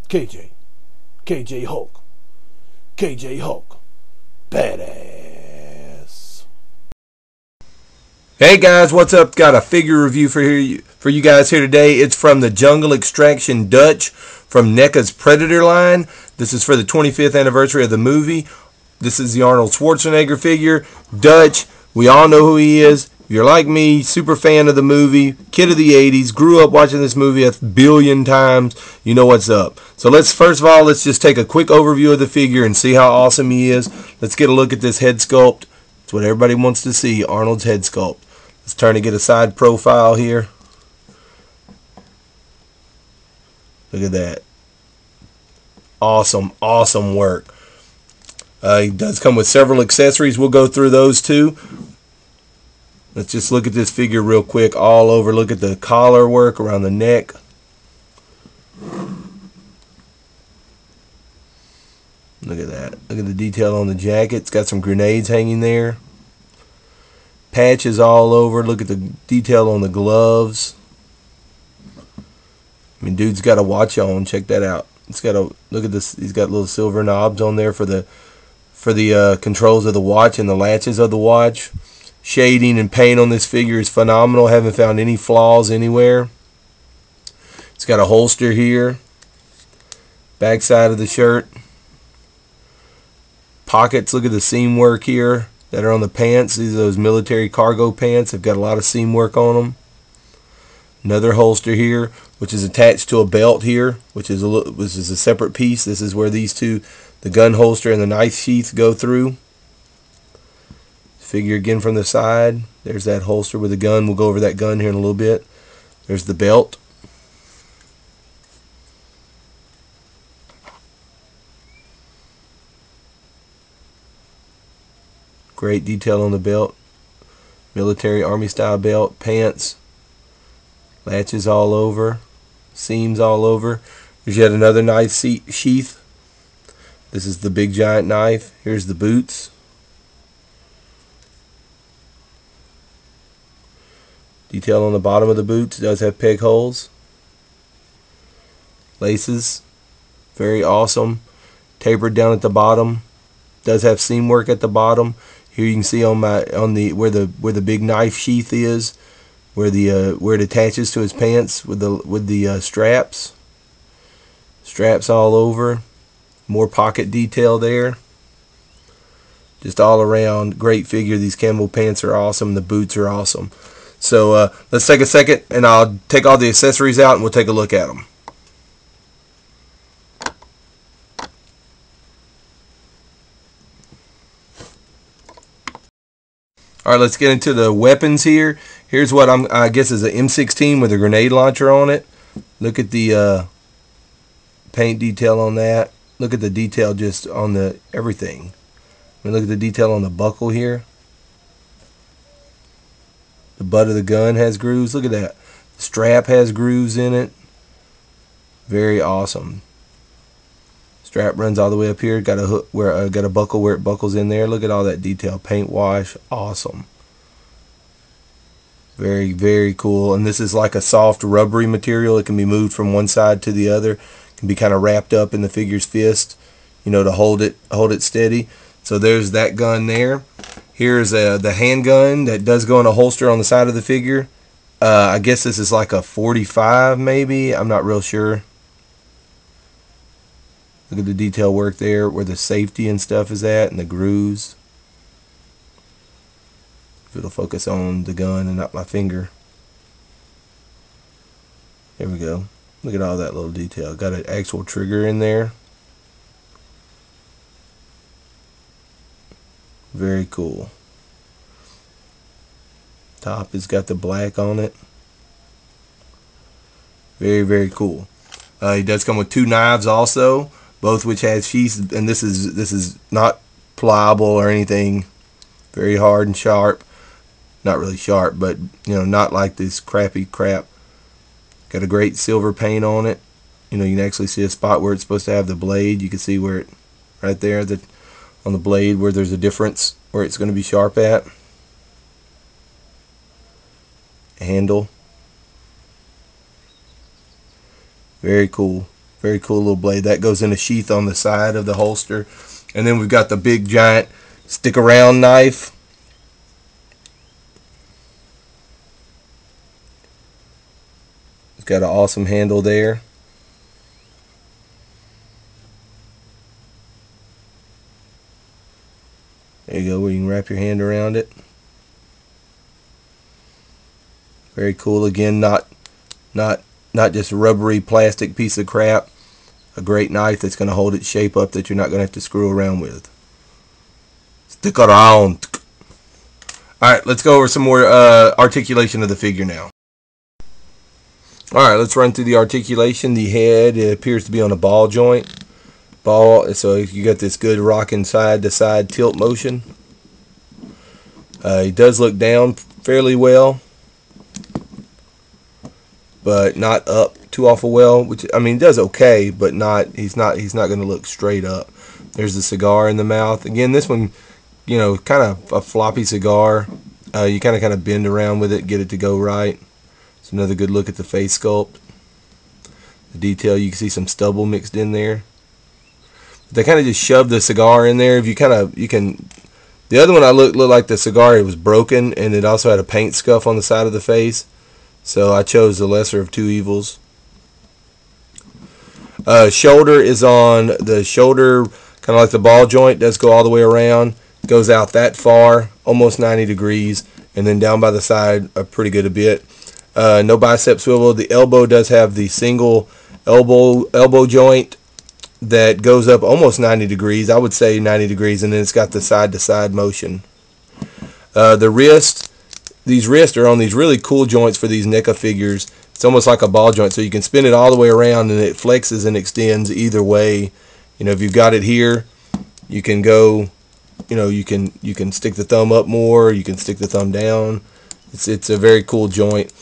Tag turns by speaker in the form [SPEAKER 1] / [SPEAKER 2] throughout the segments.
[SPEAKER 1] KJ. KJ Hulk. KJ Hulk. Badass.
[SPEAKER 2] Hey guys, what's up? Got a figure review for you guys here today. It's from the Jungle Extraction Dutch from Neca's Predator line. This is for the 25th anniversary of the movie. This is the Arnold Schwarzenegger figure. Dutch, we all know who he is. If you're like me, super fan of the movie, kid of the 80s, grew up watching this movie a billion times, you know what's up. So first of all, let's just take a quick overview of the figure and see how awesome he is. Let's get a look at this head sculpt. It's what everybody wants to see, Arnold's head sculpt. Let's turn to get a side profile here. Look at that. Awesome, awesome work. He does come with several accessories. We'll go through those too. Let's just look at this figure real quick all over. Look at the collar work around the neck. Look at that. Look at the detail on the jacket. It's got some grenades hanging there. Patches all over. Look at the detail on the gloves. I mean, dude's got a watch on. Check that out. It's got a look at this. He's got little silver knobs on there for the controls of the watch and the latches of the watch. Shading and paint on this figure is phenomenal. Haven't found any flaws anywhere. It's got a holster here. Back side of the shirt. Pockets. Look at the seam work here that are on the pants. These are those military cargo pants. They've got a lot of seam work on them. Another holster here, which is attached to a belt here, which is a separate piece. This is where these two, the gun holster and the knife sheath, go through. Figure again from the side. There's that holster with the gun. We'll go over that gun here in a little bit. There's the belt. Great detail on the belt. Military army style belt. Pants. Latches all over. Seams all over. There's yet another knife sheath. This is the big giant knife. Here's the boots. Detail on the bottom of the boots. It does have peg holes. Laces. Very awesome. Tapered down at the bottom. Does have seam work at the bottom. Here you can see on where the big knife sheath is, where it attaches to his pants with the straps. Straps all over. More pocket detail there. Just all around great figure. These camo pants are awesome. The boots are awesome. So let's take a second and I'll take all the accessories out and we'll take a look at them. Alright, let's get into the weapons here. Here's what I guess is an M16 with a grenade launcher on it. Look at the paint detail on that. Look at the detail just on the everything. I mean, look at the detail on the buckle here. The butt of the gun has grooves. Look at that. The strap has grooves in it. Very awesome. Strap runs all the way up here. Got a hook where got a buckle where it buckles in there. Look at all that detail. Paint wash. Awesome. Very, very cool. And this is like a soft rubbery material. It can be moved from one side to the other. It can be kind of wrapped up in the figure's fist, you know, to hold it steady. So there's that gun there. Here's the handgun that does go in a holster on the side of the figure. I guess this is like a 45 maybe. I'm not real sure. Look at the detail work there where the safety and stuff is at and the grooves. If it'll focus on the gun and not my finger. There we go. Look at all that little detail. Got an actual trigger in there. Very cool. Top has got the black on it. Very, very cool. He does come with two knives also, both which has sheaths, and this is not pliable or anything. Very hard and sharp. Not really sharp, but you know, not like this crappy crap. Got a great silver paint on it. You know, you can actually see a spot where it's supposed to have the blade. You can see where it, right there, on the blade where there's a difference where it's going to be sharp at. Handle. Very cool. Very cool little blade. That goes in a sheath on the side of the holster. And then we've got the big giant stick around knife. It's got an awesome handle there. There you go, where you can wrap your hand around it. Very cool. Again, not just a rubbery plastic piece of crap. A great knife that's going to hold its shape up that you're not going to have to screw around with. Stick around. Alright, let's go over some more articulation of the figure now. Alright, let's run through the articulation. The head, it appears to be on a ball joint. So you got this good rocking side to side tilt motion. He does look down fairly well, but not up too awful well. Which, I mean, he does okay, but he's not going to look straight up. There's the cigar in the mouth. Again, this one, you know, kind of a floppy cigar. You kind of bend around with it, get it to go right. It's another good look at the face sculpt. The detail, you can see some stubble mixed in there. They kind of just shoved the cigar in there. If you can. The other one looked like the cigar, it was broken, and it also had a paint scuff on the side of the face. So I chose the lesser of two evils. Shoulder is on the shoulder, kind of like the ball joint. Does go all the way around. Goes out that far, almost 90 degrees, and then down by the side a pretty good a bit. No bicep swivel. The elbow does have the single elbow joint that goes up almost 90 degrees. I would say 90 degrees, and then it's got the side-to-side motion. The wrist, these wrists are on these really cool joints for these Neca figures. It's almost like a ball joint, so you can spin it all the way around, and it flexes and extends either way. You know, if you've got it here, you can go, you know, you can stick the thumb up more, you can stick the thumb down. It's a very cool joint.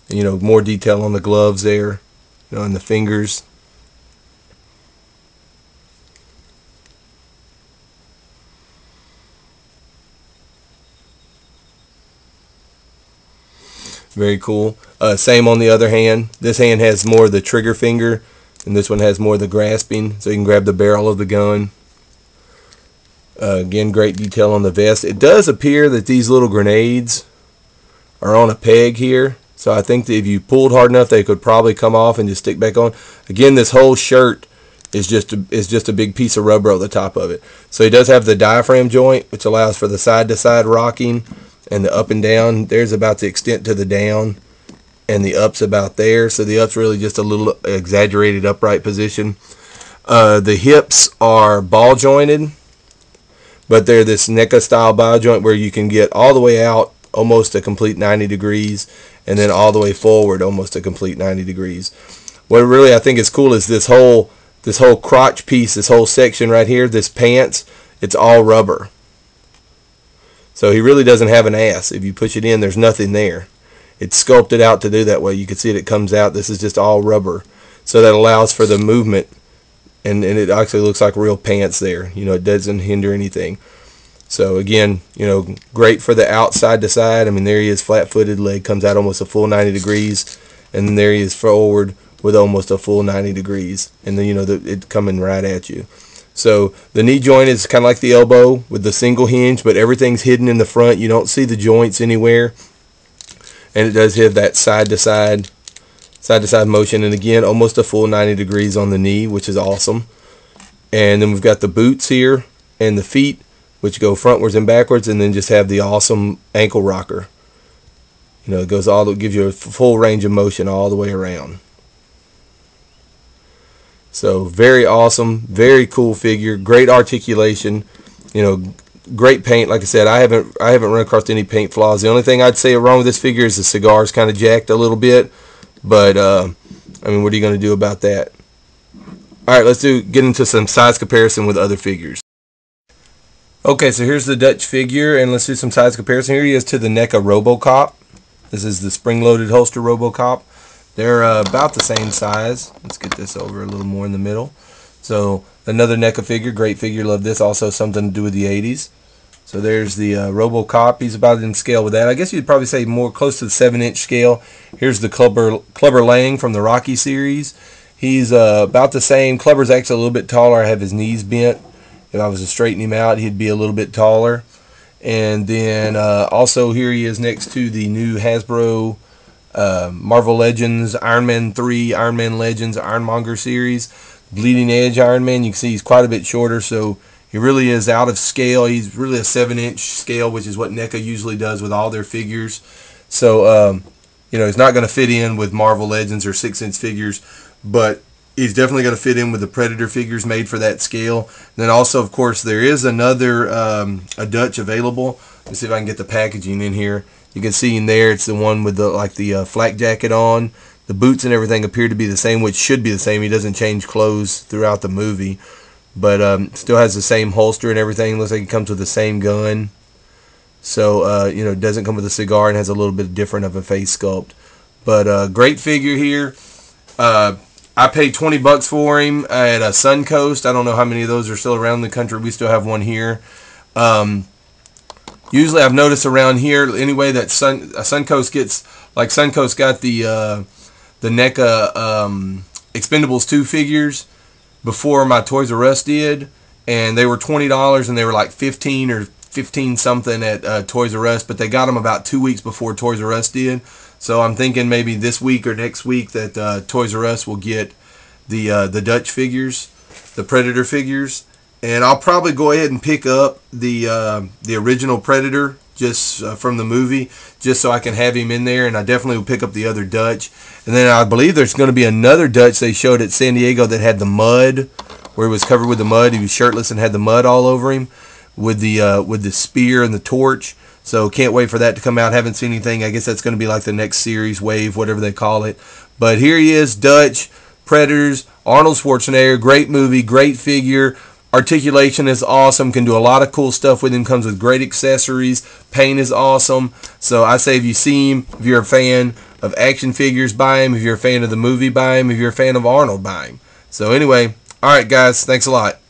[SPEAKER 2] You know, more detail on the gloves there, you know, and the fingers. Very cool. Same on the other hand. This hand has more of the trigger finger, and this one has more of the grasping, so you can grab the barrel of the gun. Again, great detail on the vest. It does appear that these little grenades are on a peg here, so I think that if you pulled hard enough, they could probably come off and just stick back on. Again, this whole shirt is just a big piece of rubber on the top of it. So he does have the diaphragm joint, which allows for the side-to-side rocking. And the up and down, there's about the extent to the down, and the up's about there. So the up's really just a little exaggerated upright position. The hips are ball jointed, but they're this Neca style ball joint where you can get all the way out almost a complete 90 degrees, and then all the way forward almost a complete 90 degrees. What really I think is cool is this whole crotch piece, this whole section right here, this pants, it's all rubber. So he really doesn't have an ass. If you push it in, there's nothing there. It's sculpted out to do that way. You can see it comes out. This is just all rubber. So that allows for the movement, and it actually looks like real pants there. You know, it doesn't hinder anything. So again, you know, great for the outside to side. I mean, there he is, flat-footed, leg comes out almost a full 90 degrees, and then there he is forward with almost a full 90 degrees, and then, you know, it coming right at you. So the knee joint is kind of like the elbow with the single hinge, but everything's hidden in the front. You don't see the joints anywhere. And it does have that side-to-side motion. And again, almost a full 90 degrees on the knee, which is awesome. And then we've got the boots here and the feet, which go frontwards and backwards, and then just have the awesome ankle rocker. You know, it gives you a full range of motion all the way around. So very awesome, very cool figure, great articulation, you know, great paint. Like I said, I haven't run across any paint flaws. The only thing I'd say wrong with this figure is the cigar's kind of jacked a little bit, but I mean, what are you going to do about that? All right, let's get into some size comparison with other figures. Okay, so here's the Dutch figure, and let's do some size comparison. Here he is to the Neca RoboCop. This is the spring-loaded holster RoboCop. They're about the same size. Let's get this over a little more in the middle. So another Neca figure, great figure, love this. Also something to do with the 80s. So there's the RoboCop. He's about in scale with that. I guess you'd probably say more close to the 7-inch scale. Here's the Clubber Lang from the Rocky series. He's about the same. Clubber's actually a little bit taller. I have his knees bent. If I was to straighten him out, he'd be a little bit taller. And then also here he is next to the new Hasbro Marvel Legends, Iron Man 3, Iron Man Legends, Ironmonger series. Bleeding Edge Iron Man. You can see he's quite a bit shorter, so he really is out of scale. He's really a 7-inch scale, which is what NECA usually does with all their figures. So, you know, he's not going to fit in with Marvel Legends or 6-inch figures, but he's definitely going to fit in with the Predator figures made for that scale. And then also, of course, there is another a Dutch available. Let's see if I can get the packaging in here. You can see in there, it's the one with the flak jacket on. The boots and everything appear to be the same, which should be the same. He doesn't change clothes throughout the movie, but still has the same holster and everything. Looks like it comes with the same gun. So, you know, it doesn't come with a cigar and has a little bit different of a face sculpt. But great figure here. I paid $20 for him at Suncoast. I don't know how many of those are still around the country. We still have one here. Usually I've noticed around here anyway that Suncoast gets, like Suncoast got the NECA Expendables 2 figures before my Toys R Us did, and they were $20 and they were like 15 or 15 something at Toys R Us, but they got them about 2 weeks before Toys R Us did. So I'm thinking maybe this week or next week that Toys R Us will get the Dutch figures, the Predator figures, and I'll probably go ahead and pick up the original Predator just from the movie, just so I can have him in there, and I definitely will pick up the other Dutch. And then I believe there's going to be another Dutch they showed at San Diego that had the mud, where he was covered with the mud. He was shirtless and had the mud all over him with the spear and the torch. So can't wait for that to come out. Haven't seen anything. I guess that's going to be like the next series, wave, whatever they call it. But here he is, Dutch, Predators, Arnold Schwarzenegger. Great movie, great figure. Articulation is awesome. Can do a lot of cool stuff with him. Comes with great accessories. Paint is awesome. So I say if you see him, if you're a fan of action figures, buy him. If you're a fan of the movie, buy him. If you're a fan of Arnold, buy him. So anyway, all right, guys. Thanks a lot.